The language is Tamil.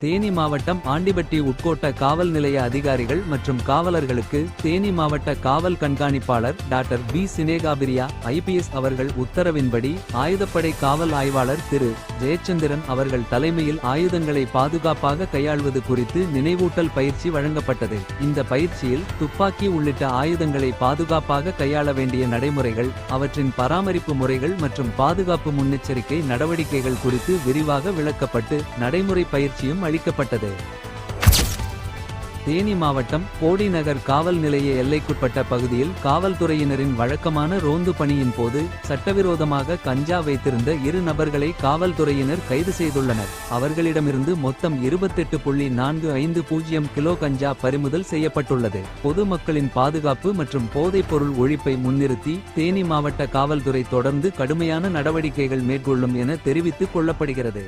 தேனி மாவட்டம் ஆண்டிபட்டி உட்கோட்ட காவல் நிலைய அதிகாரிகள் மற்றும் காவலர்களுக்கு தேனி மாவட்ட காவல் கண்காணிப்பாளர் டாக்டர் பி சினேகாபிரியா ஐபிஎஸ் அவர்கள் உத்தரவின்படி ஆயுதப்படை காவல் ஆய்வாளர் திரு ஜெயச்சந்திரன் அவர்கள் தலைமையில் ஆயுதங்களை பாதுகாப்பாக கையாள்வது குறித்து நினைவூட்டல் பயிற்சி வழங்கப்பட்டது. இந்த பயிற்சியில் துப்பாக்கி உள்ளிட்ட ஆயுதங்களை பாதுகாப்பாக கையாள வேண்டிய நடைமுறைகள், அவற்றின் பராமரிப்பு முறைகள் மற்றும் பாதுகாப்பு முன்னெச்சரிக்கை நடவடிக்கைகள் குறித்து விரிவாக விளக்கப்பட்டு நடைமுறை பயிற்சியும் அளிக்கப்பட்டது. தேனி மாவட்டம் போடி நகர் காவல் நிலைய எல்லைக்குட்பட்ட பகுதியில் காவல்துறையினரின் வழக்கமான ரோந்து பணியின் போது சட்டவிரோதமாக கஞ்சா வைத்திருந்த 2 நபர்களை காவல்துறையினர் கைது செய்துள்ளனர். அவர்களிடமிருந்து மொத்தம் 28.450 கிலோ கஞ்சா பறிமுதல் செய்யப்பட்டுள்ளது. பொதுமக்களின் பாதுகாப்பு மற்றும் போதைப்பொருள் ஒழிப்பை முன்னிறுத்தி தேனி மாவட்ட காவல்துறை தொடர்ந்து கடுமையான நடவடிக்கைகள் மேற்கொள்ளும் என தெரிவித்துக் கொள்ளப்படுகிறது.